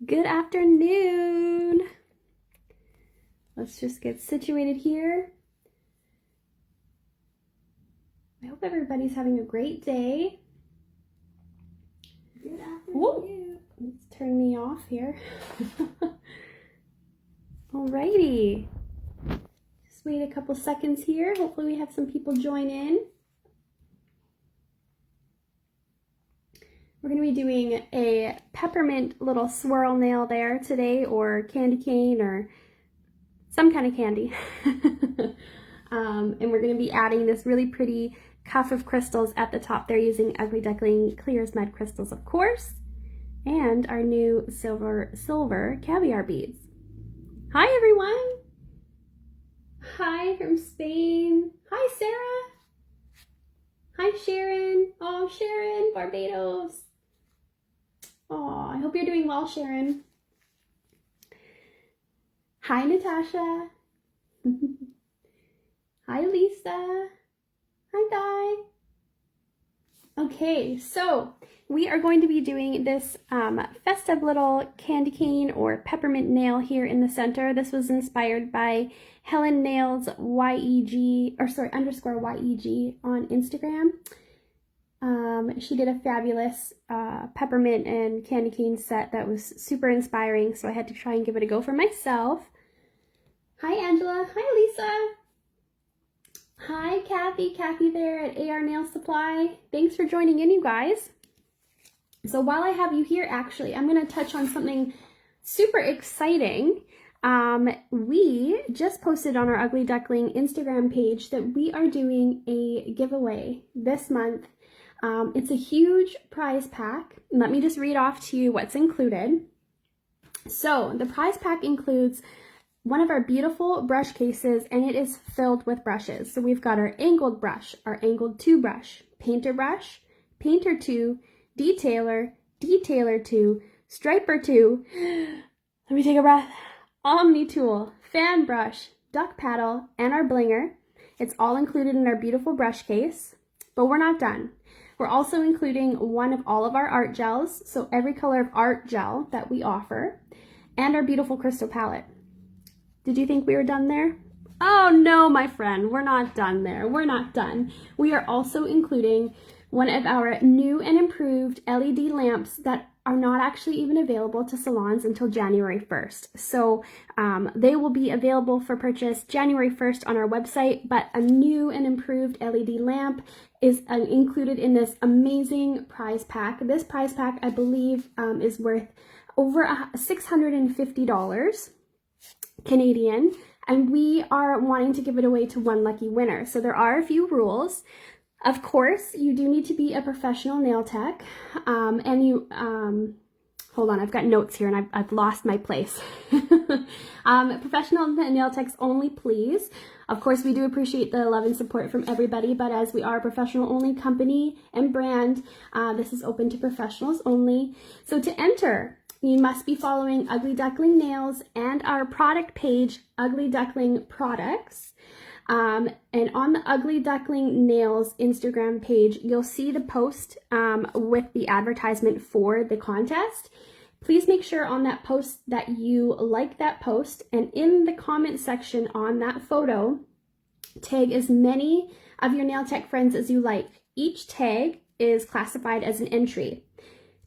Good afternoon. Let's just get situated here. I hope everybody's having a great day. Good afternoon. Whoa, let's turn me off here. Alrighty. Just wait a couple seconds here. Hopefully we have some people join in. We're going to be doing a peppermint little swirl nail there today, or candy cane, or some kind of candy. And we're going to be adding this really pretty cuff of crystals at the top there using Ugly Duckling clear as mud crystals, of course, and our new silver caviar beads. Hi, everyone. Hi from Spain. Hi, Sarah. Hi, Sharon. Oh, Sharon, Barbados. Oh, I hope you're doing well, Sharon. Hi, Natasha. Hi, Lisa. Hi, Di. Okay, so we are going to be doing this festive little candy cane or peppermint nail here in the center. This was inspired by Helen Nails _YEG on Instagram. She did a fabulous peppermint and candy cane set that was super inspiring, so I had to try and give it a go for myself. Hi, Angela. Hi, Lisa. Hi, Kathy there at AR Nail Supply. Thanks for joining in, you guys. So while I have you here, actually, I'm going to touch on something super exciting. We just posted on our Ugly Duckling Instagram page that we are doing a giveaway this month. It's a huge prize pack. Let me just read off to you what's included. So the prize pack includes one of our beautiful brush cases, and it is filled with brushes. So we've got our angled brush, our angled 2 brush, painter 2, detailer 2, striper 2, let me take a breath, omni tool, fan brush, duck paddle, and our blinger. It's all included in our beautiful brush case, but we're not done. We're also including one of all of our art gels, so every color of art gel that we offer, and our beautiful crystal palette. Did you think we were done there? Oh no, my friend, we're not done there. We're not done. We are also including one of our new and improved LED lamps that are not actually even available to salons until January 1st. So they will be available for purchase January 1st on our website, but a new and improved LED lamp is included in this amazing prize pack. This prize pack, I believe, is worth over $650. Canadian, and we are wanting to give it away to one lucky winner. So there are a few rules. Of course, you do need to be a professional nail tech, and you, hold on, I've got notes here and I've lost my place. Professional nail techs only, please. Of course, we do appreciate the love and support from everybody, but as we are a professional only company and brand, this is open to professionals only. So to enter, you must be following Ugly Duckling Nails and our product page, Ugly Duckling Products. And on the Ugly Duckling Nails Instagram page, you'll see the post with the advertisement for the contest. Please make sure on that post that you like that post, and in the comment section on that photo, tag as many of your nail tech friends as you like. Each tag is classified as an entry.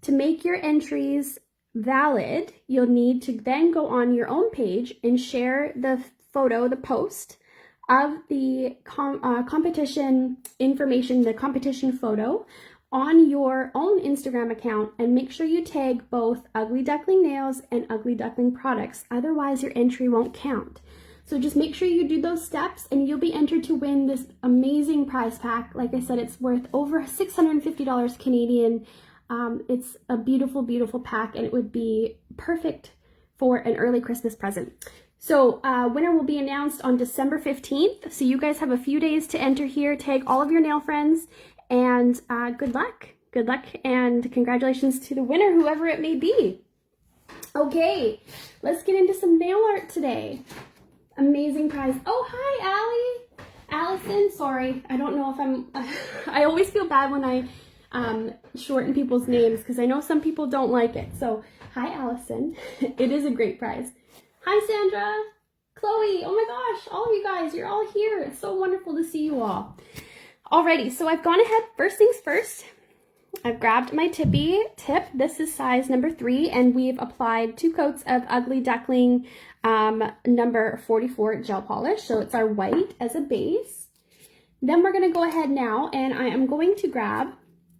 To make your entries valid, you'll need to then go on your own page and share the photo, the post of the competition information, the competition photo on your own Instagram account, and make sure you tag both Ugly Duckling Nails and Ugly Duckling Products. Otherwise, your entry won't count. So just make sure you do those steps and you'll be entered to win this amazing prize pack. Like I said, it's worth over $650 Canadian. It's a beautiful, beautiful pack, and it would be perfect for an early Christmas present. So winner will be announced on December 15th. So you guys have a few days to enter here. Tag all of your nail friends, and good luck. Good luck and congratulations to the winner, whoever it may be. Okay, let's get into some nail art today. Amazing prize. Oh, hi, Allie. Allison, sorry. I don't know if I always feel bad when I shorten people's names because I know some people don't like it. So, hi Allison. It is a great prize. Hi Sandra, Chloe. Oh my gosh, all of you guys, you're all here. It's so wonderful to see you all. Alrighty, so I've gone ahead. First things first, I've grabbed my tippy tip. This is size number 3, and we've applied 2 coats of Ugly Duckling number 44 gel polish. So it's our white as a base. Then we're going to go ahead now, and I am going to grab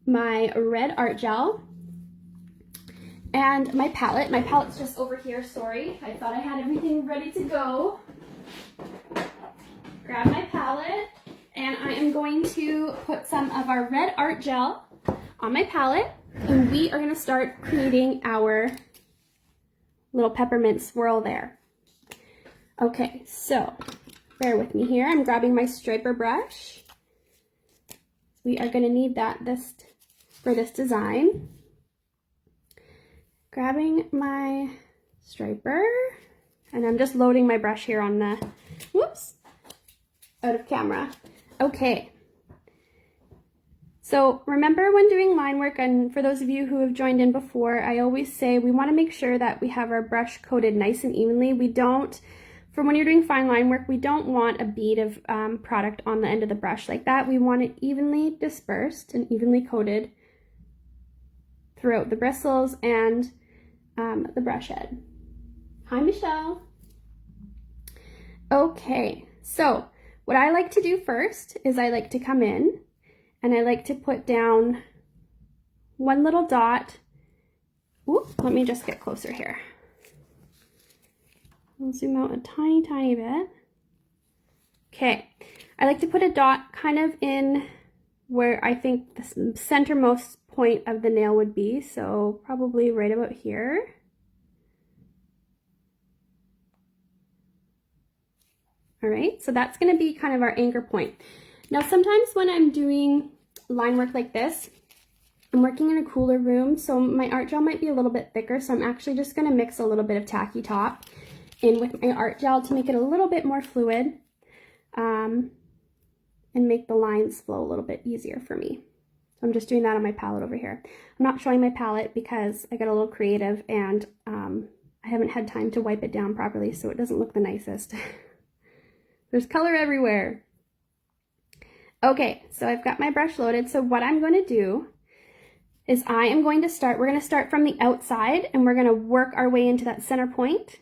my red art gel and my palette. My palette's just over here, sorry. I thought I had everything ready to go. Grab my palette, and I am going to put some of our red art gel on my palette, and we are going to start creating our little peppermint swirl there. Okay, so bear with me here. I'm grabbing my striper brush. We are going to need that for this design. Grabbing my striper, and I'm just loading my brush here on the, whoops, out of camera. Okay. So remember when doing line work, and for those of you who have joined in before, I always say we want to make sure that we have our brush coated nice and evenly. We don't, for when you're doing fine line work, we don't want a bead of product on the end of the brush like that. We want it evenly dispersed and evenly coated throughout the bristles and the brush head. Hi, Michelle. Okay, so what I like to do first is I like to come in and I like to put down one little dot. Ooh, let me just get closer here. I'll zoom out a tiny, tiny bit. Okay, I like to put a dot kind of in where I think the centermost point of the nail would be, so probably right about here. All right, so that's going to be kind of our anchor point. Now, sometimes when I'm doing line work like this, I'm working in a cooler room, so my art gel might be a little bit thicker, so I'm actually just going to mix a little bit of tacky top in with my art gel to make it a little bit more fluid and make the lines flow a little bit easier for me. So I'm just doing that on my palette over here. I'm not showing my palette because I got a little creative and I haven't had time to wipe it down properly, so it doesn't look the nicest. There's color everywhere. Okay, so I've got my brush loaded. So what I'm going to do is we're going to start from the outside, and we're going to work our way into that center point,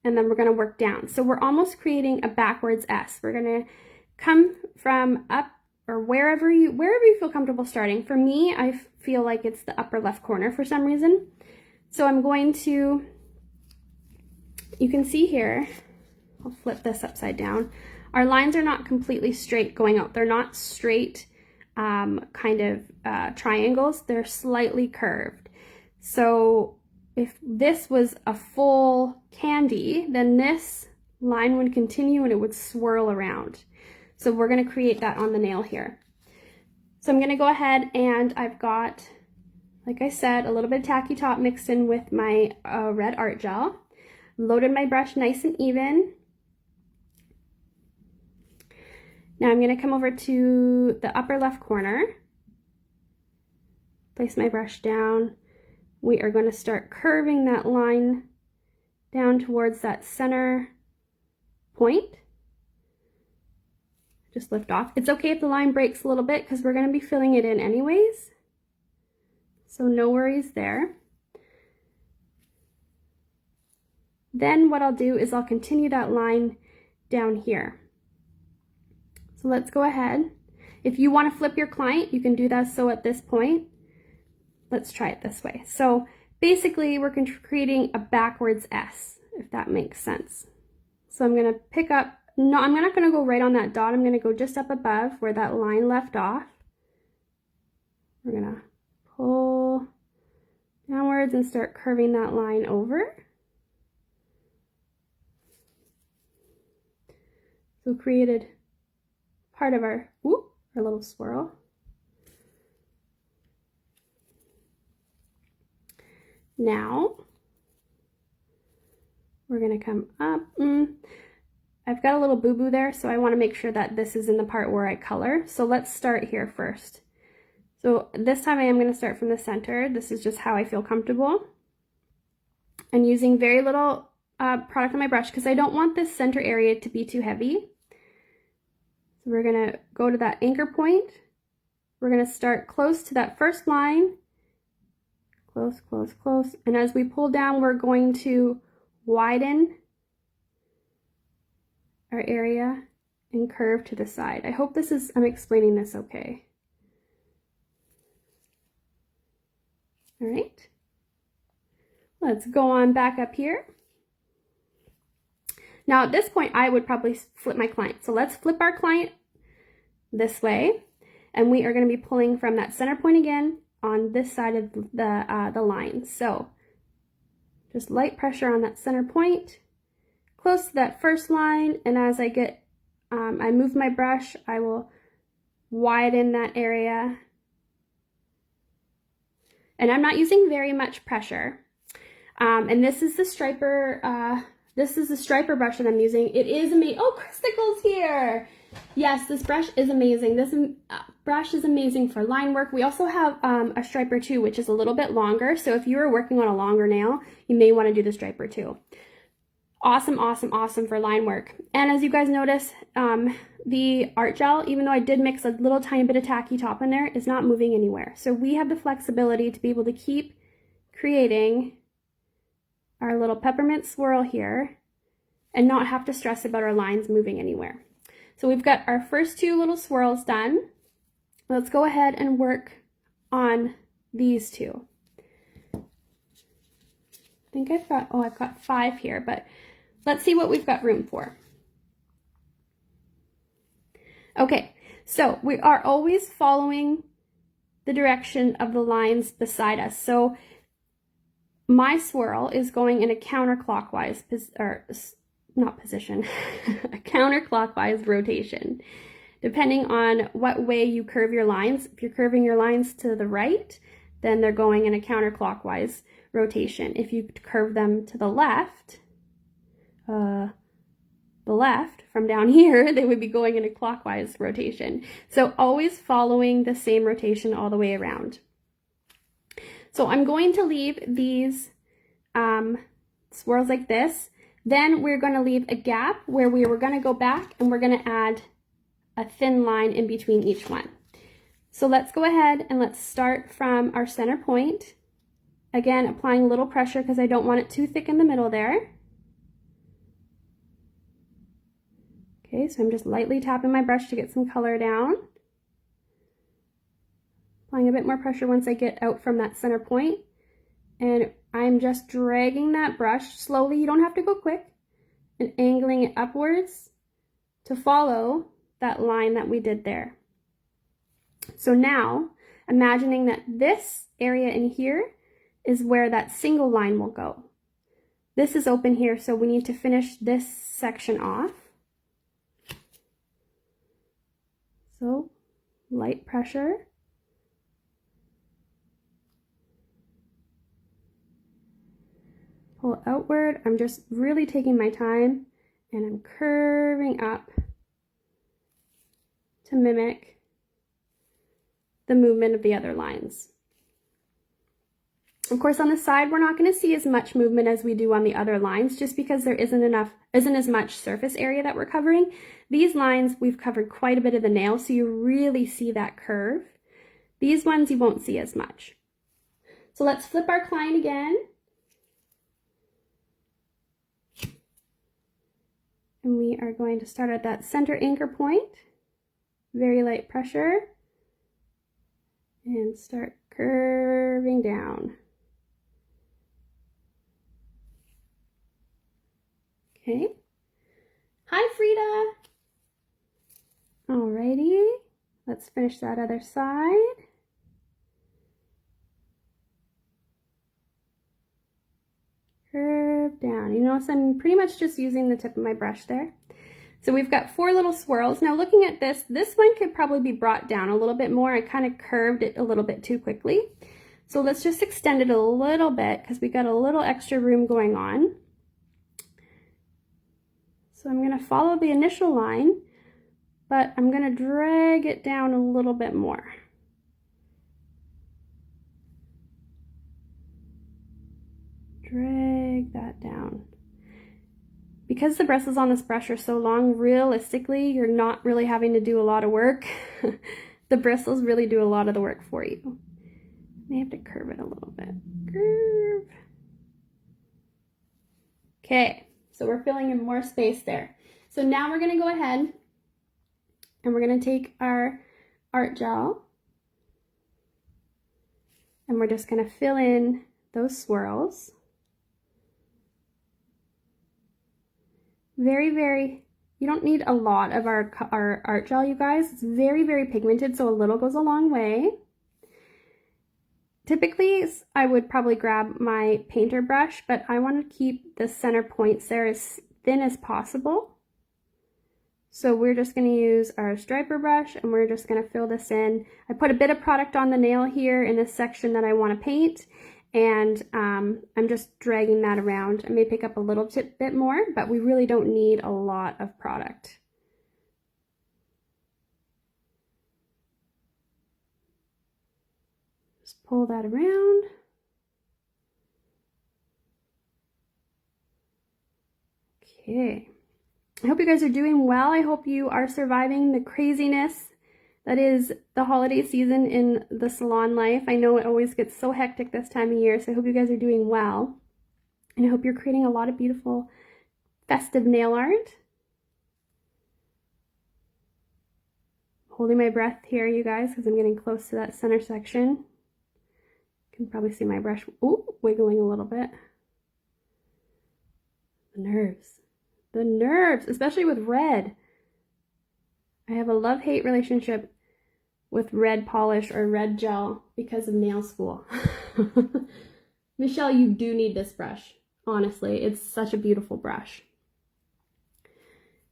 and then we're going to work down. So we're almost creating a backwards S. We're going to come from up, or wherever you feel comfortable starting. For me, I feel like it's the upper left corner for some reason. So I'm going to, you can see here, I'll flip this upside down. Our lines are not completely straight going out. They're not straight triangles. They're slightly curved. So if this was a full candy, then this line would continue and it would swirl around. So we're going to create that on the nail here. So I'm going to go ahead, and I've got, like I said, a little bit of tacky top mixed in with my red art gel. Loaded my brush nice and even. Now I'm going to come over to the upper left corner, place my brush down. We are going to start curving that line down towards that center point. Just lift off. It's okay if the line breaks a little bit because we're going to be filling it in anyways. So no worries there. Then what I'll do is I'll continue that line down here. So let's go ahead. If you want to flip your client, you can do that. So at this point, let's try it this way. So basically we're creating a backwards S, if that makes sense. So I'm going to pick up, no, I'm not going to go right on that dot. I'm going to go just up above where that line left off. We're going to pull downwards and start curving that line over. So created part of our little swirl. Now we're going to come up. I've got a little boo-boo there, so I want to make sure that this is in the part where I color. So let's start here first. So this time I am going to start from the center. This is just how I feel comfortable. And using very little product on my brush because I don't want this center area to be too heavy. So we're going to go to that anchor point. We're going to start close to that first line. Close, close, close. And as we pull down, we're going to widen our area and curve to the side. I hope I'm explaining this okay. All right. Let's go on back up here. Now at this point, I would probably flip my client. So let's flip our client this way. And we are going to be pulling from that center point again on this side of the line. So just light pressure on that center point, close to that first line. And as I get, I move my brush, I will widen that area. And I'm not using very much pressure. And this is the striper, brush that I'm using. It is amazing. Oh, Christicle's here. Yes, this brush is amazing. This brush is amazing for line work. We also have a striper too, which is a little bit longer. So if you are working on a longer nail, you may want to do the striper too. Awesome, awesome, awesome for line work. And as you guys notice, the art gel, even though I did mix a little tiny bit of tacky top in there, is not moving anywhere. So we have the flexibility to be able to keep creating our little peppermint swirl here and not have to stress about our lines moving anywhere. So we've got our first two little swirls done. Let's go ahead and work on these two. I think I've got 5 here, but let's see what we've got room for. Okay, so we are always following the direction of the lines beside us. So my swirl is going in a counterclockwise, a counterclockwise rotation, depending on what way you curve your lines. If you're curving your lines to the right, then they're going in a counterclockwise rotation. If you curve them to the left from down here, they would be going in a clockwise rotation. So always following the same rotation all the way around. So I'm going to leave these swirls like this. Then we're going to leave a gap where we were going to go back and we're going to add a thin line in between each one. So let's go ahead and let's start from our center point. Again, applying a little pressure because I don't want it too thick in the middle there. Okay, so I'm just lightly tapping my brush to get some color down. Applying a bit more pressure once I get out from that center point. And I'm just dragging that brush slowly, you don't have to go quick, and angling it upwards to follow that line that we did there. So now, imagining that this area in here is where that single line will go. This is open here, so we need to finish this section off. So, light pressure. Pull outward. I'm just really taking my time and I'm curving up to mimic the movement of the other lines. Of course, on the side, we're not going to see as much movement as we do on the other lines, just because there isn't as much surface area that we're covering. These lines, we've covered quite a bit of the nail, so you really see that curve. These ones, you won't see as much. So let's flip our client again. And we are going to start at that center anchor point, very light pressure, and start curving down. Okay. Hi, Frida. Alrighty, let's finish that other side. Curve down. You notice I'm pretty much just using the tip of my brush there. So we've got 4 little swirls. Now looking at this one could probably be brought down a little bit more. I kind of curved it a little bit too quickly. So let's just extend it a little bit because we got a little extra room going on. So I'm going to follow the initial line, but I'm going to drag it down a little bit more. drag that down. Because the bristles on this brush are so long, realistically, you're not really having to do a lot of work. The bristles really do a lot of the work for you. May have to curve it a little bit. Curve. Okay, so we're filling in more space there. So now we're going to go ahead and we're going to take our art gel and we're just going to fill in those swirls. Very, you don't need a lot of our art gel, you guys. It's very pigmented, so a little goes a long way. Typically, I would probably grab my painter brush, but I want to keep the center points there as thin as possible. So we're just going to use our striper brush and we're just going to fill this in. I put a bit of product on the nail here in this section that I want to paint, and I'm just dragging that around. I may pick up a little bit more, but we really don't need a lot of product. Just pull that around. Okay. I hope you guys are doing well. I hope you are surviving the craziness that is the holiday season in the salon life. I know it always gets so hectic this time of year, so I hope you guys are doing well. And I hope you're creating a lot of beautiful festive nail art. Holding my breath here, you guys, because I'm getting close to that center section. You can probably see my brush wiggling a little bit. The nerves, especially with red. I have a love-hate relationship with red polish or red gel because of nail school. Michelle, you do need this brush. Honestly, it's such a beautiful brush.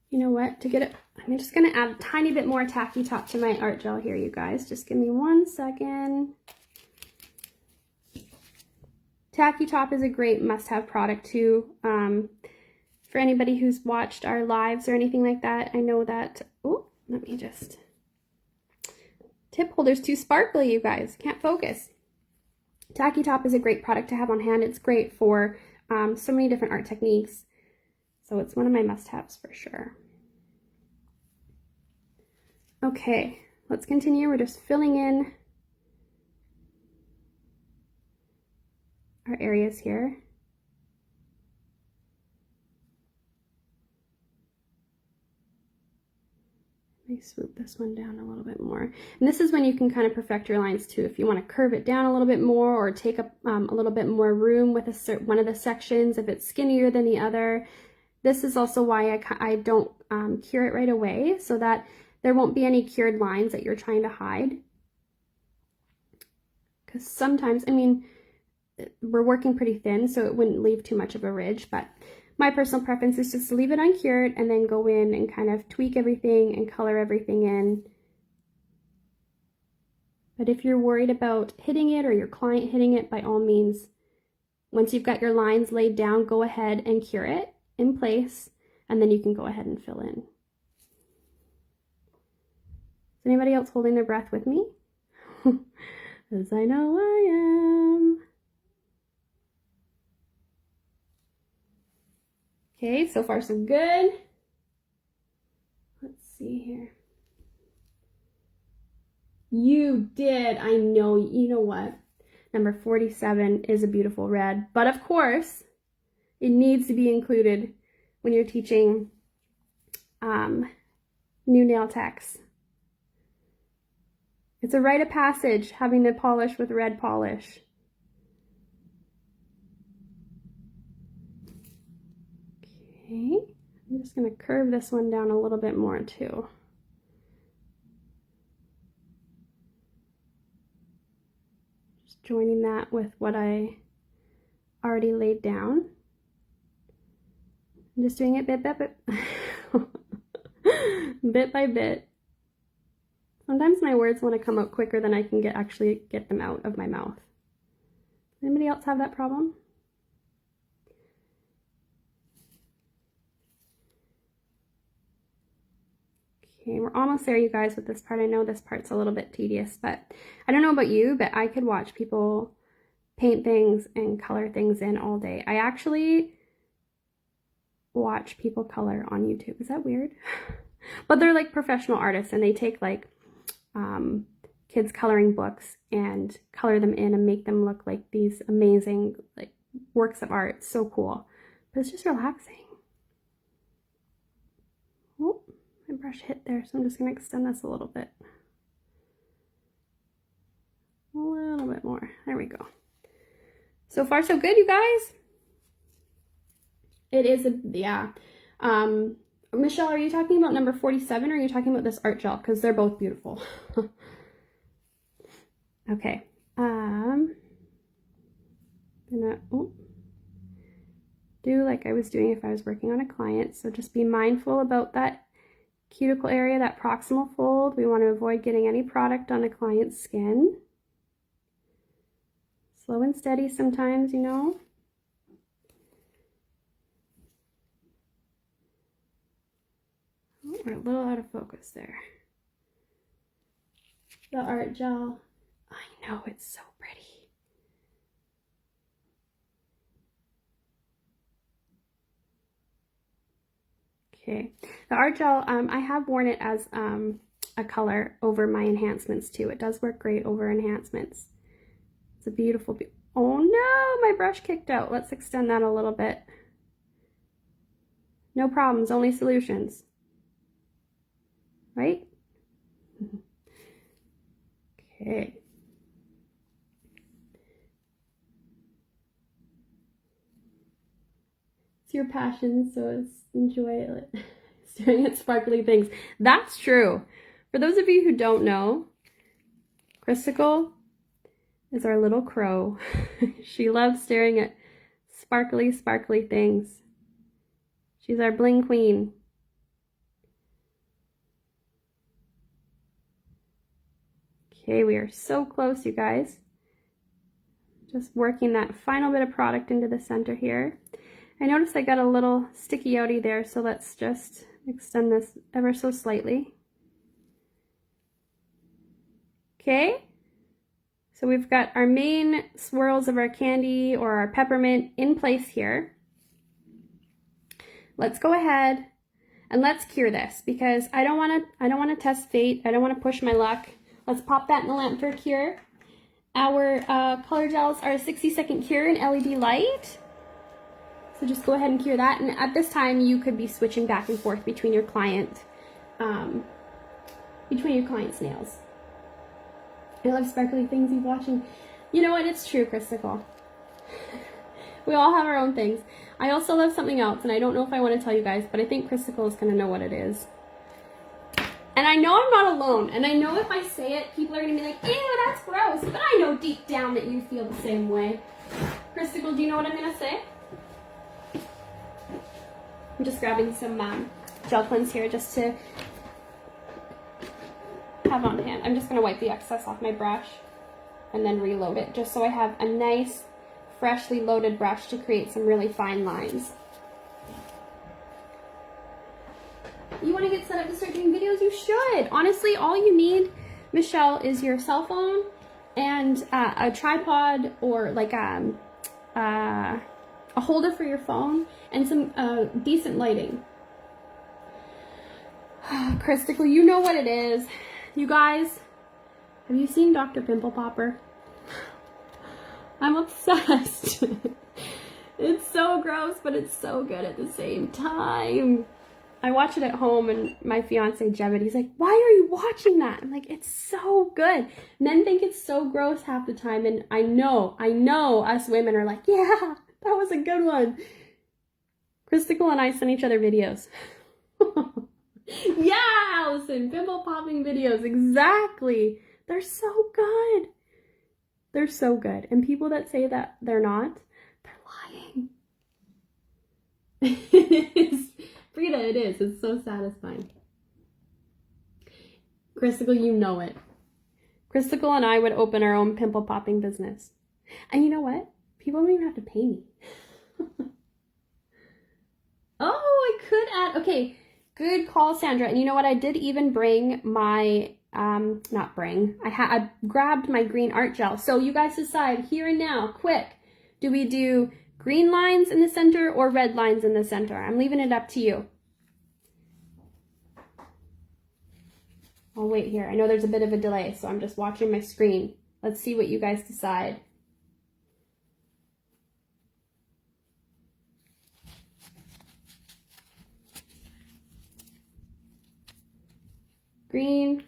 You know what? To get it, I'm just going to add a tiny bit more tacky top to my art gel here, you guys. Just give me 1 second. Tacky top is a great must-have product too. For anybody who's watched our lives or anything like that, I know that, let me just, tip holder's too sparkly, you guys, can't focus. Tacky top is a great product to have on hand. It's great for so many different art techniques. So it's one of my must-haves for sure. Okay, let's continue. We're just filling in our areas here. Let me swoop this one down a little bit more. And this is when you can kind of perfect your lines too. If you want to curve it down a little bit more or take up a little bit more room with one of the sections, if it's skinnier than the other. This is also why I don't cure it right away, so that there won't be any cured lines that you're trying to hide. Because sometimes, I mean, we're working pretty thin, so it wouldn't leave too much of a ridge, but my personal preference is just to leave it uncured and then go in and kind of tweak everything and color everything in. But if you're worried about hitting it or your client hitting it, by all means, once you've got your lines laid down, go ahead and cure it in place, and then you can go ahead and fill in. Is anybody else holding their breath with me? Because I know I am. Okay, so far so good. Let's see here. You did. I know. You know what? Number 47 is a beautiful red. But of course, it needs to be included when you're teaching new nail techs. It's a rite of passage having the polish with red polish. Okay, I'm just going to curve this one down a little bit more too. Just joining that with what I already laid down. I'm just doing it bit by bit. Bit by bit. Sometimes my words want to come out quicker than I can actually get them out of my mouth. Anybody else have that problem? Okay, we're almost there, you guys, with this part. I know this part's a little bit tedious, but I don't know about you, but I could watch people paint things and color things in all day. I actually watch people color on YouTube. Is that weird? But they're like professional artists, and they take like kids coloring books and color them in and make them look like these amazing like works of art. It's so cool. But it's just relaxing. Oh, my brush hit there, so I'm just going to extend this a little bit. A little bit more. There we go. So far, so good, you guys. It is yeah. Michelle, are you talking about number 47 or are you talking about this art gel? Because they're both beautiful. Okay. Do like I was doing if I was working on a client. So just be mindful about that cuticle area, that proximal fold. We want to avoid getting any product on the client's skin. Slow and steady sometimes, you know. Oh, we're a little out of focus there. The art gel. I know, it's so pretty. Okay, the art gel, I have worn it as a color over my enhancements too. It does work great over enhancements. It's a beautiful, oh no, my brush kicked out. Let's extend that a little bit. No problems, only solutions. Right? Okay. It's your passion, so it's enjoy it. Staring at sparkly things. That's true. For those of you who don't know, Christicle is our little crow. She loves staring at sparkly, sparkly things. She's our bling queen. Okay, we are so close, you guys. Just working that final bit of product into the center here. I noticed I got a little sticky outy there, so let's just extend this ever so slightly. Okay, so we've got our main swirls of our candy or our peppermint in place here. Let's go ahead and let's cure this because I don't want to test fate. I don't want to push my luck. Let's pop that in the lamp for a cure. Our color gels are a 60-second cure in LED light. So just go ahead and cure that. And at this time, you could be switching back and forth between your client's nails. I love sparkly things he's watching. You know what? It's true, Christicle. We all have our own things. I also love something else, and I don't know if I want to tell you guys, but I think Christicle is going to know what it is. And I know I'm not alone, and I know if I say it, people are going to be like, ew, that's gross. But I know deep down that you feel the same way. Christicle, do you know what I'm going to say? I'm just grabbing some gel cleanse here just to have on hand. I'm just going to wipe the excess off my brush and then reload it just so I have a nice, freshly loaded brush to create some really fine lines. You want to get set up to start doing videos? You should. Honestly, all you need, Michelle, is your cell phone and a tripod or like a holder for your phone and some decent lighting. Christicle, you know what it is. You guys, have you seen Dr. Pimple Popper? I'm obsessed. It's so gross, but it's so good at the same time. I watch it at home, and my fiance Jebediah, he's like, why are you watching that? I'm like, it's so good. Men think it's so gross half the time, and I know us women are like, yeah, that was a good one. Christicle and I send each other videos. Yeah, Allison, pimple popping videos, exactly. They're so good. They're so good. And people that say that they're not, they're lying. It is. Frida, it is. It's so satisfying. Christicle, you know it. Christicle and I would open our own pimple popping business. And you know what? People don't even have to pay me. Oh, I could add, okay, Good call, Sandra. And you know what? I did even bring my, I grabbed my green art gel. So you guys decide here and now, quick. Do we do green lines in the center or red lines in the center? I'm leaving it up to you. I'll wait here. I know there's a bit of a delay, so I'm just watching my screen. Let's see what you guys decide. Green.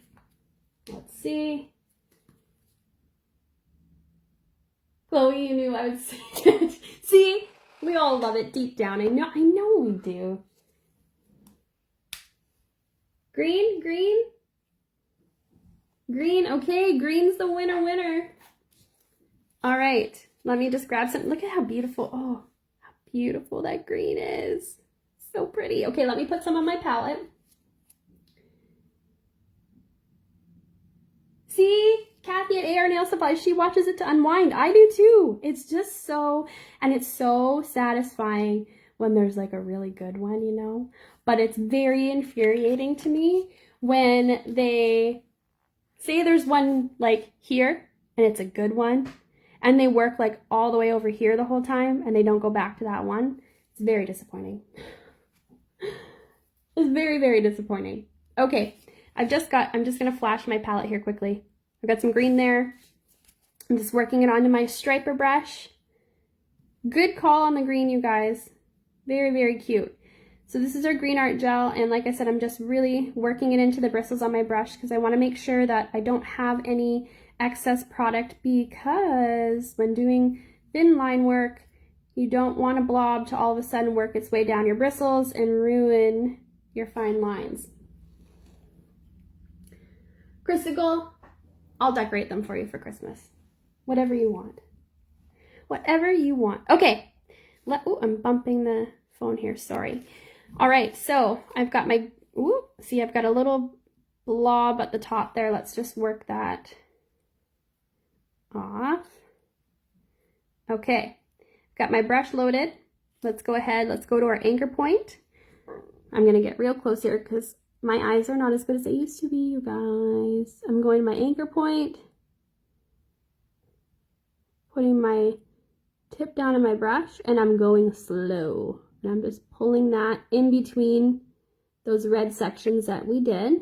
Let's see. Chloe, you knew I would say it. See? We all love it deep down. I know we do. Green, green. Green, okay, green's the winner. All right, let me just grab some. Look at how beautiful, oh, how beautiful that green is. So pretty. Okay, let me put some on my palette. See, Kathy at AR Nail Supplies, she watches it to unwind. I do too. It's just so, and it's so satisfying when there's like a really good one, you know? But it's very infuriating to me when they say there's one like here and it's a good one and they work like all the way over here the whole time and they don't go back to that one. It's very disappointing. It's very, very disappointing. Okay, I'm just gonna flash my palette here quickly. I've got some green there. I'm just working it onto my striper brush. Good call on the green, you guys. Very, very cute. So this is our green art gel, and like I said, I'm just really working it into the bristles on my brush because I want to make sure that I don't have any excess product, because when doing thin line work, you don't want a blob to all of a sudden work its way down your bristles and ruin your fine lines. Christicle, I'll decorate them for you for Christmas. Whatever you want. Whatever you want. Okay. Oh, I'm bumping the phone here, sorry. All right, so I've got my, see, I've got a little blob at the top there. Let's just work that off. Okay, got my brush loaded. Let's go ahead, let's go to our anchor point. I'm gonna get real close here because my eyes are not as good as they used to be, you guys. I'm going to my anchor point, putting my tip down on my brush, and I'm going slow. And I'm just pulling that in between those red sections that we did.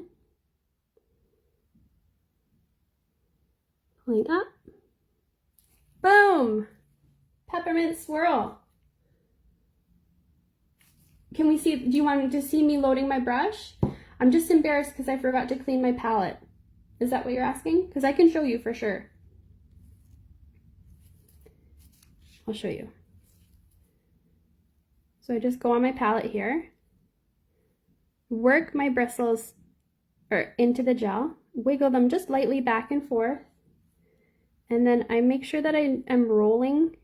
Pulling up. Boom! Peppermint swirl. Can we see, do you want to see me loading my brush? I'm just embarrassed because I forgot to clean my palette. Is that what you're asking? Because I can show you for sure. I'll show you. So I just go on my palette here, work my bristles into the gel, wiggle them just lightly back and forth, and then I make sure that I am rolling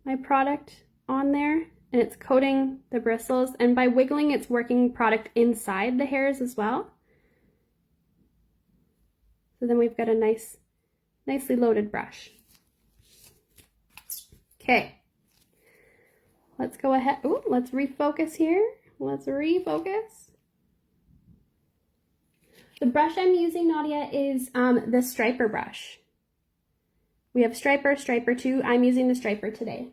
my product on there and it's coating the bristles, and by wiggling it's working product inside the hairs as well. So then we've got a nicely loaded brush. Okay. Let's go ahead. Ooh, let's refocus here. Let's refocus. The brush I'm using, Nadia, is the striper brush. We have striper, striper 2. I'm using the striper today.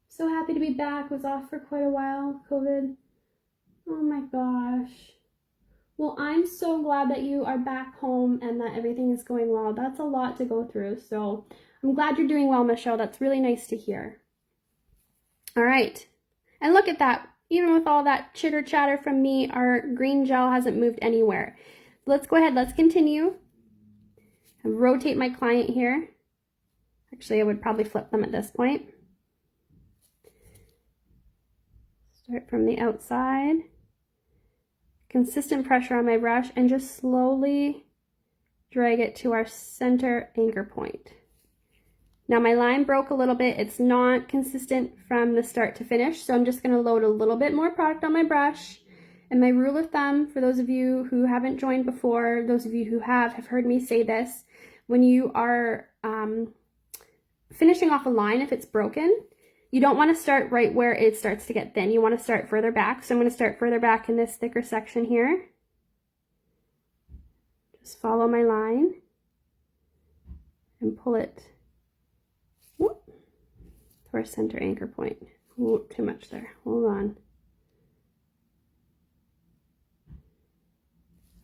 So happy to be back. Was off for quite a while. COVID. Oh my gosh. Well, I'm so glad that you are back home and that everything is going well. That's a lot to go through. So I'm glad you're doing well, Michelle. That's really nice to hear. All right. And look at that. Even with all that chitter chatter from me, our green gel hasn't moved anywhere. Let's go ahead. Let's continue. And rotate my client here. Actually, I would probably flip them at this point. Start from the outside. Consistent pressure on my brush and just slowly drag it to our center anchor point. Now my line broke a little bit. It's not consistent from the start to finish, so I'm just going to load a little bit more product on my brush. And my rule of thumb, for those of you who haven't joined before, those of you who have heard me say this, when you are finishing off a line, if it's broken, You don't want to start right where it starts to get thin. You want to start further back. So I'm going to start further back in this thicker section here. Just follow my line and pull it to our center anchor point. Ooh, too much there. Hold on.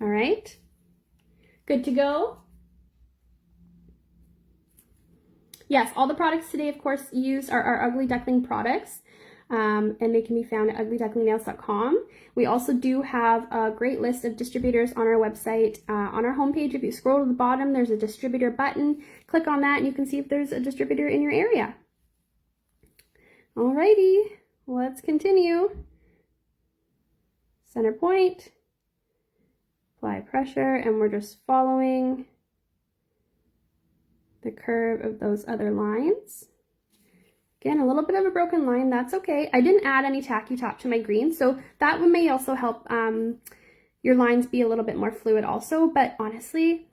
All right. Good to go. Yes, all the products today, of course, used are our Ugly Duckling products, and they can be found at uglyducklingnails.com. We also do have a great list of distributors on our website. On our homepage, if you scroll to the bottom, there's a distributor button. Click on that and you can see if there's a distributor in your area. Alrighty, let's continue. Center point, apply pressure, and we're just following the curve of those other lines. Again, a little bit of a broken line, that's okay. I didn't add any tacky top to my green, so that one may also help your lines be a little bit more fluid also, but honestly,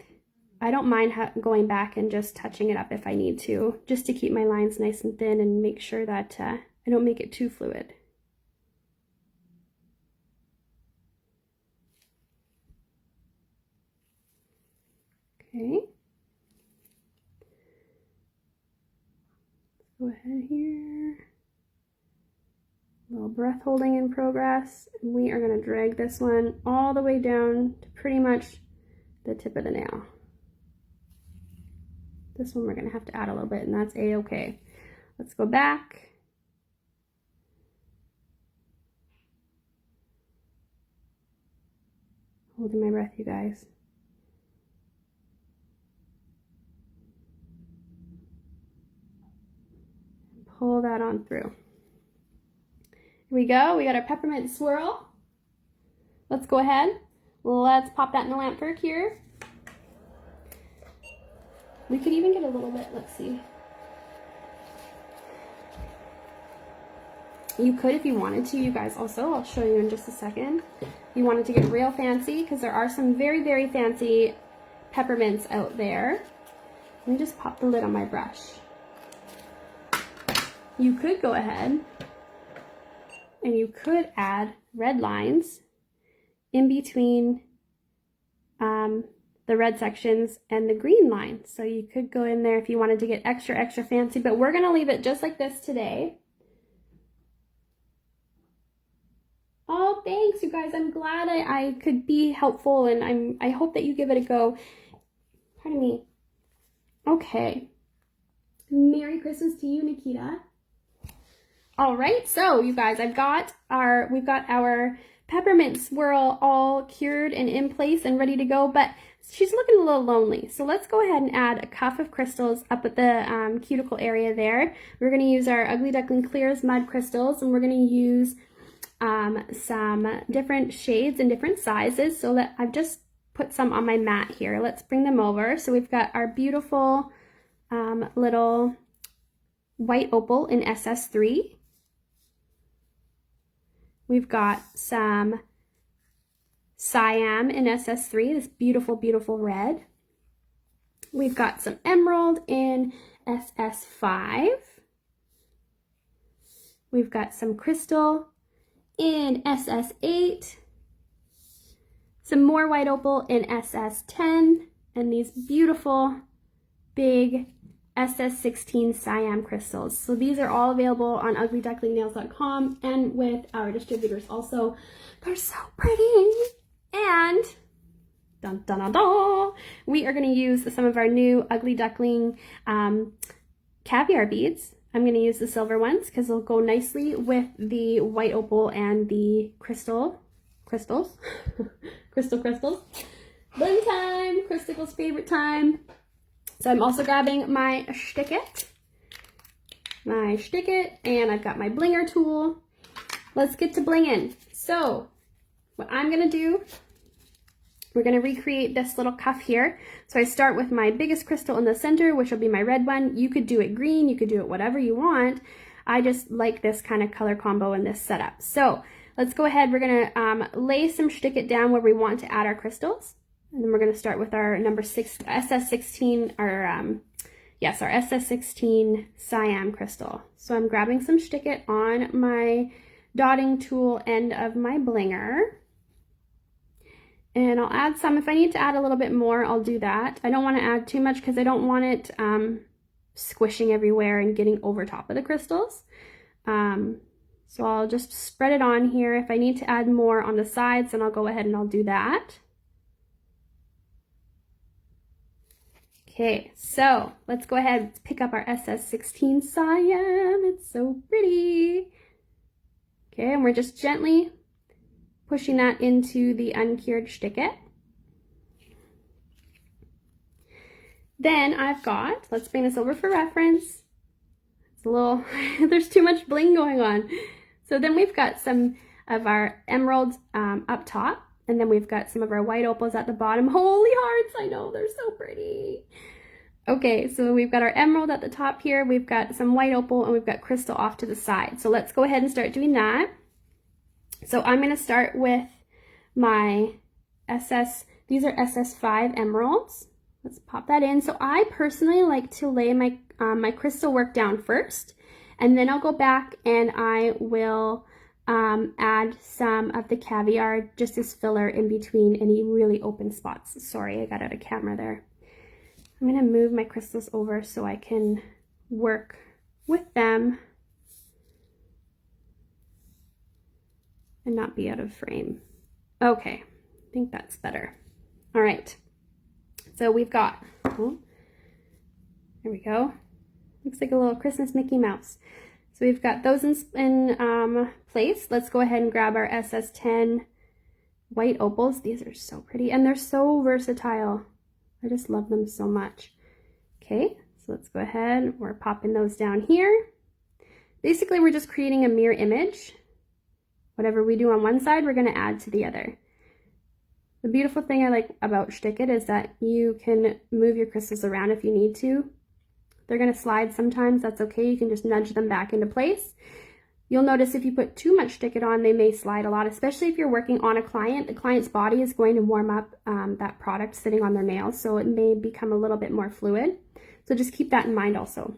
I don't mind going back and just touching it up if I need to, just to keep my lines nice and thin and make sure that I don't make it too fluid. Okay. Go ahead here. A little breath holding in progress. And we are going to drag this one all the way down to pretty much the tip of the nail. This one we're going to have to add a little bit, and that's a-okay. Let's go back. Holding my breath, you guys. Pull that on through. Here we go. We got our peppermint swirl. Let's go ahead. Let's pop that in the lamp perk here. We could even get a little bit, let's see. You could if you wanted to, you guys also. I'll show you in just a second. If you wanted to get real fancy, because there are some very, very fancy peppermints out there. Let me just pop the lid on my brush. You could go ahead and you could add red lines in between the red sections and the green lines. So you could go in there if you wanted to get extra, extra fancy, but we're going to leave it just like this today. Oh, thanks, you guys. I'm glad I could be helpful, and I hope that you give it a go. Pardon me. Okay. Merry Christmas to you, Nikita. All right, so you guys, we've got our peppermint swirl all cured and in place and ready to go, but she's looking a little lonely. So let's go ahead and add a cuff of crystals up at the cuticle area there. We're going to use our Ugly Duckling Clears mud crystals, and we're going to use some different shades and different sizes. So I've just put some on my mat here. Let's bring them over. So we've got our beautiful little white opal in SS3. We've got some cyan in SS3, this beautiful, beautiful red. We've got some emerald in SS5. We've got some crystal in SS8. Some more white opal in SS10. And these beautiful, big SS16 cyan crystals. So these are all available on uglyducklingnails.com and with our distributors also. They're so pretty. And dun, dun, dun, dun, we are going to use some of our new Ugly Duckling caviar beads. I'm going to use the silver ones because they'll go nicely with the white opal and the crystals. Crystals. Blend time, Christabel's favorite time. So I'm also grabbing my Stick-It, and I've got my blinger tool. Let's get to blinging. So what I'm gonna do, we're gonna recreate this little cuff here. So I start with my biggest crystal in the center, which will be my red one. You could do it green, you could do it whatever you want. I just like this kind of color combo in this setup. So let's go ahead, we're gonna lay some Stick-It down where we want to add our crystals. And then we're going to start with our number 6, SS16, our yes, our SS16 Siam crystal. So I'm grabbing some Shtick-It on my dotting tool end of my blinger. And I'll add some. If I need to add a little bit more, I'll do that. I don't want to add too much because I don't want it squishing everywhere and getting over top of the crystals. So I'll just spread it on here. If I need to add more on the sides, then I'll go ahead and I'll do that. Okay, so let's go ahead and pick up our SS16 Siam. It's so pretty. Okay, and we're just gently pushing that into the uncured Shtick-It. Then I've got, let's bring this over for reference. It's a little, there's too much bling going on. So then we've got some of our emeralds up top. And then we've got some of our white opals at the bottom. Holy hearts, I know, they're so pretty. Okay, so we've got our emerald at the top here. We've got some white opal and we've got crystal off to the side. So let's go ahead and start doing that. So I'm gonna start with my these are SS5 emeralds. Let's pop that in. So I personally like to lay my, my crystal work down first, and then I'll go back and I will add some of the caviar just as filler in between any really open spots. Sorry, I got out of camera there. I'm going to move my crystals over so I can work with them and not be out of frame. Okay, I think that's better. All right, so we've got, oh, there we go. Looks like a little Christmas Mickey Mouse. So we've got those in place. Let's go ahead and grab our SS10 white opals. These are so pretty and they're so versatile. I just love them so much. Okay, so let's go ahead. We're popping those down here. Basically, we're just creating a mirror image. Whatever we do on one side, we're going to add to the other. The beautiful thing I like about Shtick-It is that you can move your crystals around if you need to. They're going to slide sometimes, that's okay. You can just nudge them back into place. You'll notice if you put too much Shtick-It on, they may slide a lot, especially if you're working on a client. The client's body is going to warm up that product sitting on their nails, so it may become a little bit more fluid. So just keep that in mind also.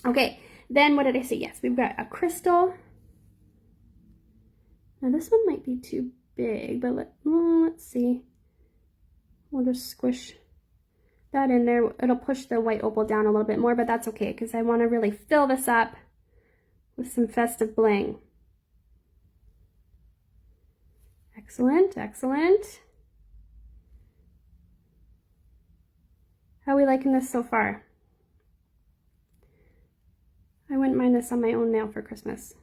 Okay, then what did I say? Yes, we've got a crystal. Now this one might be too big, but let's see. We'll just squish that in there. It'll push the white opal down a little bit more, but that's okay because I want to really fill this up with some festive bling. Excellent, excellent. How are we liking this so far? I wouldn't mind this on my own nail for Christmas.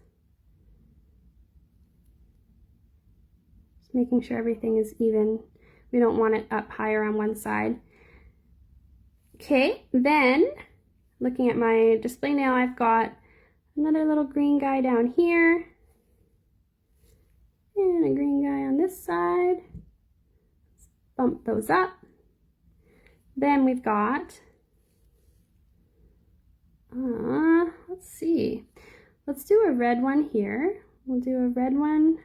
Just making sure everything is even. We don't want it up higher on one side. Okay, then looking at my display nail, I've got another little green guy down here and a green guy on this side. Let's bump those up. Then we've got, let's see, let's do a red one here. We'll do a red one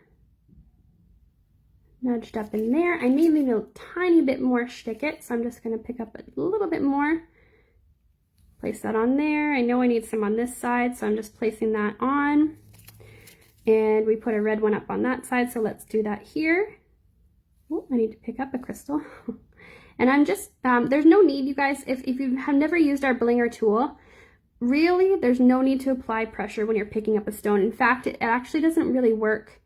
nudged up in there. I may leave a tiny bit more Shtick-It, so I'm just going to pick up a little bit more. Place that on there. I know I need some on this side, so I'm just placing that on. And we put a red one up on that side, so let's do that here. Oh, I need to pick up a crystal. And I'm just, there's no need, you guys, if you have never used our blinger tool, really, there's no need to apply pressure when you're picking up a stone. In fact, it actually doesn't really work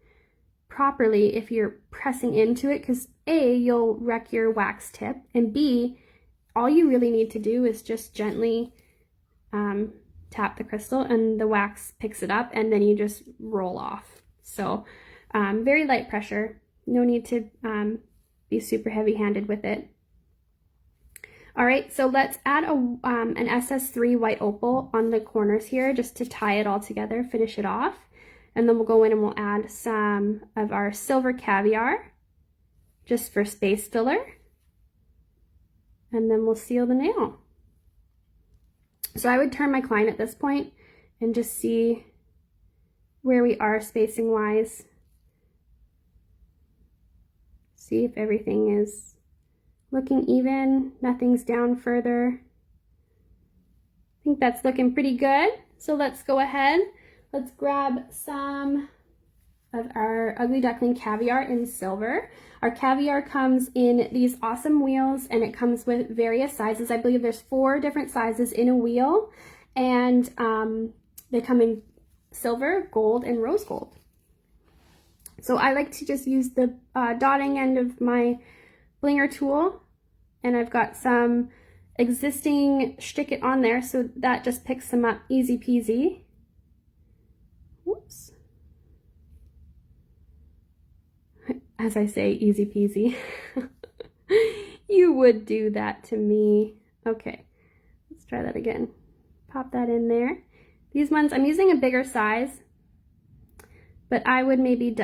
properly if you're pressing into it, because A, you'll wreck your wax tip, and B, all you really need to do is just gently tap the crystal and the wax picks it up, and then you just roll off. So very light pressure, no need to be super heavy-handed with it. All right, so let's add an SS3 white opal on the corners here just to tie it all together, finish it off. And then we'll go in and we'll add some of our silver caviar just for space filler. And then we'll seal the nail. So I would turn my client at this point and just see where we are spacing wise. See if everything is looking even, nothing's down further. think that's looking pretty good. So let's go ahead. Let's grab some of our Ugly Duckling caviar in silver. Our caviar comes in these awesome wheels, and it comes with various sizes. I believe there's 4 different sizes in a wheel, and they come in silver, gold, and rose gold. So I like to just use the dotting end of my blinger tool, and I've got some existing stick it on there, so that just picks them up easy peasy. Whoops. As I say, easy peasy. You would do that to me. Okay, let's try that again. Pop that in there. These ones, I'm using a bigger size, but I would maybe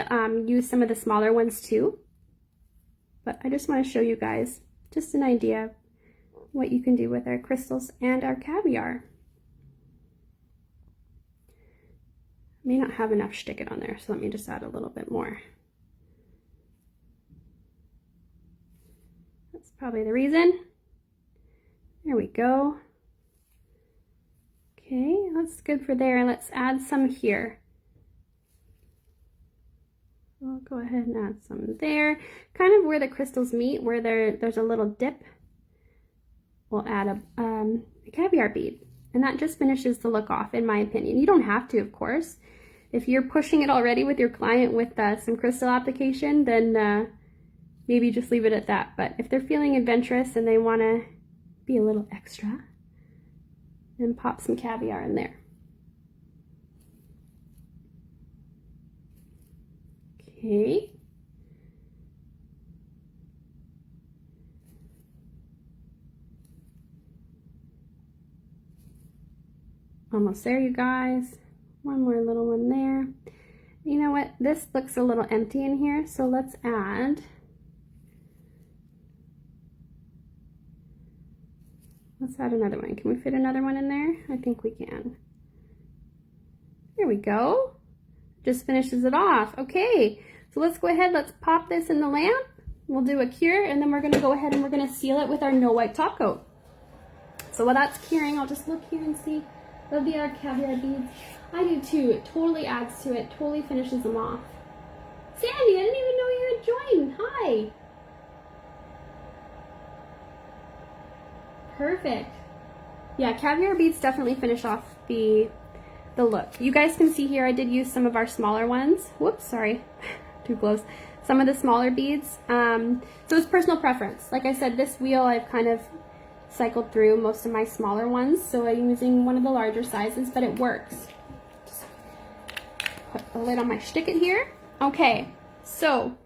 use some of the smaller ones too. But I just want to show you guys just an idea of what you can do with our crystals and our caviar. I may not have enough stick it on there, so let me just add a little bit more. That's probably the reason. There we go. Okay, that's good for there. Let's add some here. I'll go ahead and add some there. Kind of where the crystals meet, where there's a little dip, we'll add a caviar bead. And that just finishes the look off, in my opinion. You don't have to, of course. If you're pushing it already with your client with some crystal application, then maybe just leave it at that. But if they're feeling adventurous and they want to be a little extra, then pop some caviar in there. Okay. Almost there, you guys. One more little one there. You know what? This looks a little empty in here, so let's add. Let's add another one. Can we fit another one in there? I think we can. There we go. Just finishes it off. Okay, so let's go ahead. Let's pop this in the lamp. We'll do a cure, and then we're going to go ahead and we're going to seal it with our no wipe top coat. So while that's curing, I'll just look here and see. Love the caviar beads. I do too. It totally adds to it. Totally finishes them off. Sandy, I didn't even know you had joined. Hi. Perfect. Yeah, caviar beads definitely finish off the look. You guys can see here I did use some of our smaller ones. Whoops, sorry. Too close. Some of the smaller beads. So it's personal preference. Like I said, this wheel I've kind of cycled through most of my smaller ones, so I'm using one of the larger sizes, but it works. Just put the lid on my stick it here. Okay, so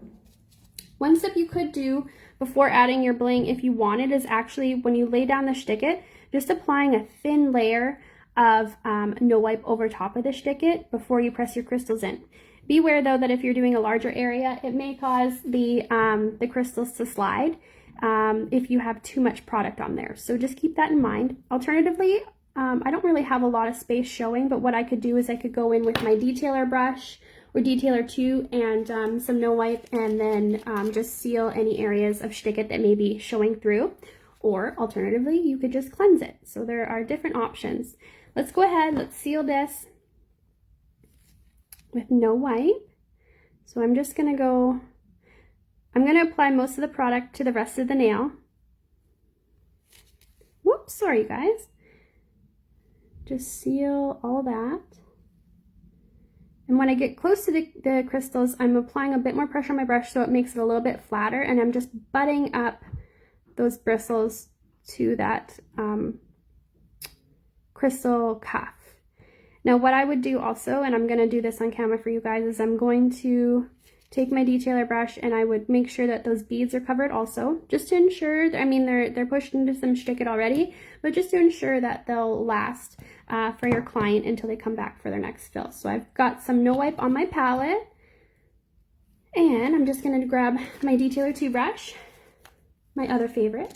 one step you could do before adding your bling, if you wanted, is actually when you lay down the stick it, just applying a thin layer of no wipe over top of the stick it before you press your crystals in. Beware though that if you're doing a larger area, it may cause the crystals to slide if you have too much product on there. So just keep that in mind. Alternatively, I don't really have a lot of space showing, but what I could do is I could go in with my detailer brush or detailer 2 and some no wipe, and then just seal any areas of stick it that may be showing through. Or alternatively, you could just cleanse it. So there are different options. Let's go ahead, let's seal this with no wipe. So I'm just gonna go, I'm gonna apply most of the product to the rest of the nail. Whoops, sorry you guys. Just seal all that. And when I get close to the crystals, I'm applying a bit more pressure on my brush so it makes it a little bit flatter, and I'm just butting up those bristles to that crystal cuff. Now what I would do also, and I'm going to do this on camera for you guys, is I'm going to take my detailer brush and I would make sure that those beads are covered also, just to ensure that, I mean, they're pushed into some stick it already, but just to ensure that they'll last for your client until they come back for their next fill. So I've got some no wipe on my palette, and I'm just going to grab my detailer 2 brush, my other favorite.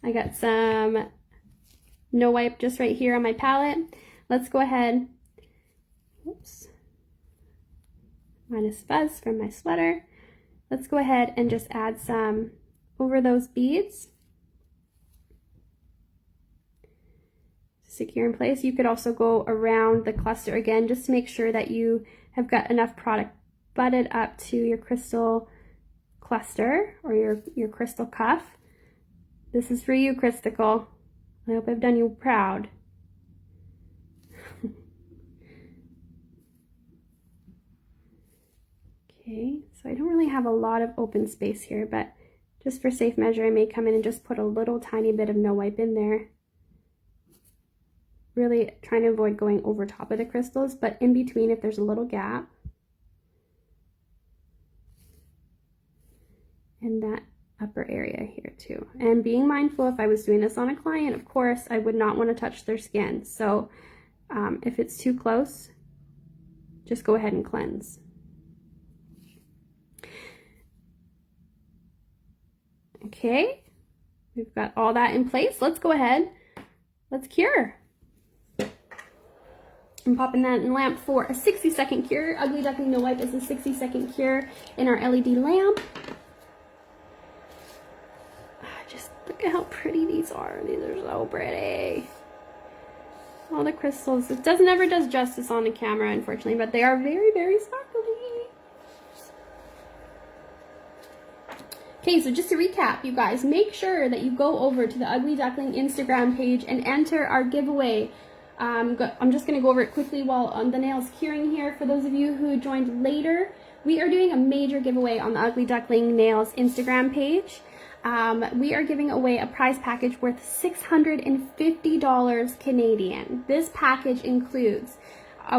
I got some no wipe just right here on my palette. Let's go ahead, oops, minus fuzz from my sweater. Let's go ahead and just add some over those beads. secure in place. You could also go around the cluster again just to make sure that you have got enough product butted up to your crystal cluster or your crystal cuff. This is for you, Christicle. I hope I've done you proud. Okay, so I don't really have a lot of open space here, but just for safe measure, I may come in and just put a little tiny bit of no wipe in there. Really trying to avoid going over top of the crystals, but in between if there's a little gap. And that upper area here too. And being mindful, if I was doing this on a client, of course, I would not want to touch their skin. So if it's too close, just go ahead and cleanse. Okay, we've got all that in place. Let's go ahead, let's cure. I'm popping that in lamp for a 60-second cure. Ugly Duckling No Wipe is a 60-second cure in our LED lamp. Just look at how pretty these are. These are so pretty. All the crystals. It never does justice on the camera, unfortunately, but they are very, very sparkly. Okay, so just to recap, you guys, make sure that you go over to the Ugly Duckling Instagram page and enter our giveaway. I'm just going to go over it quickly while the nail's curing here. For those of you who joined later, we are doing a major giveaway on the Ugly Duckling Nails Instagram page. We are giving away a prize package worth $650 Canadian. This package includes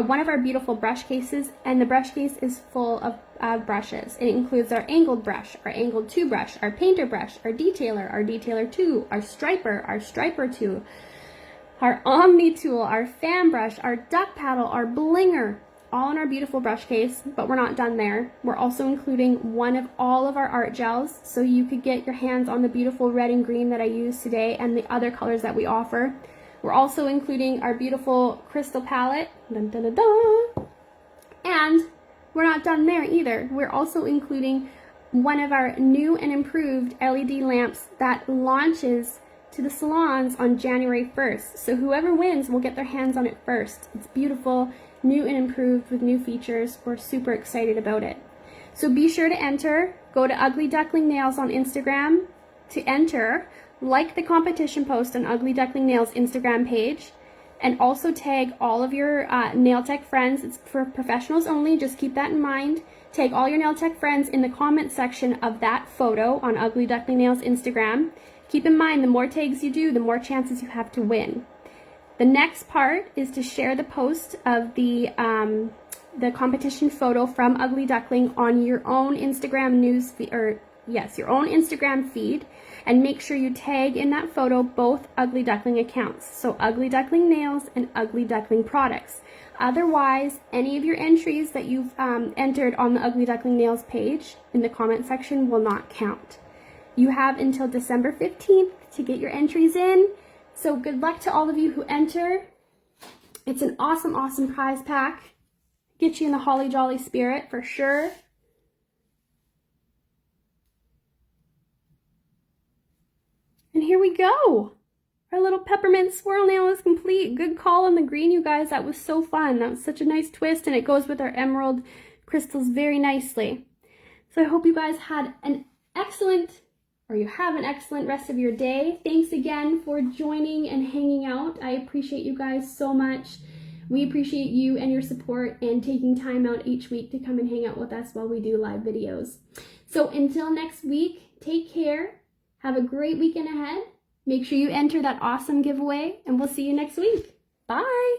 one of our beautiful brush cases, and the brush case is full of brushes. It includes our angled brush, our angled 2 brush, our painter brush, our detailer 2, our striper 2, our omni tool, our fan brush, our duck paddle, our blinger, all in our beautiful brush case. But we're not done there. We're also including one of all of our art gels, so you could get your hands on the beautiful red and green that I used today and the other colors that we offer. We're also including our beautiful crystal palette. Dun, dun, dun, dun. And we're not done there either. We're also including one of our new and improved LED lamps that launches to the salons on January 1st. So whoever wins will get their hands on it first. It's beautiful, new and improved with new features. We're super excited about it. So be sure to enter. Go to Ugly Duckling Nails on Instagram to enter. Like the competition post on Ugly Duckling Nails Instagram page, and also tag all of your nail tech friends. It's for professionals only, just keep that in mind. Tag all your nail tech friends in the comment section of that photo on Ugly Duckling Nails Instagram. Keep in mind, the more tags you do, the more chances you have to win. The next part is to share the post of the competition photo from Ugly Duckling on your own Instagram news feed, your own Instagram feed, and make sure you tag in that photo both Ugly Duckling accounts, so Ugly Duckling Nails and Ugly Duckling Products. Otherwise, any of your entries that you've entered on the Ugly Duckling Nails page in the comment section will not count. You have until December 15th to get your entries in, so good luck to all of you who enter. It's an awesome, awesome prize pack. Get you in the holly jolly spirit for sure. And here we go. Our little peppermint swirl nail is complete. Good call on the green, you guys. That was so fun. That was such a nice twist, and it goes with our emerald crystals very nicely. So I hope you guys had an excellent, or you have an excellent rest of your day. Thanks again for joining and hanging out. I appreciate you guys so much. We appreciate you and your support and taking time out each week to come and hang out with us while we do live videos. So until next week, take care. Have a great weekend ahead. Make sure you enter that awesome giveaway, and we'll see you next week. Bye.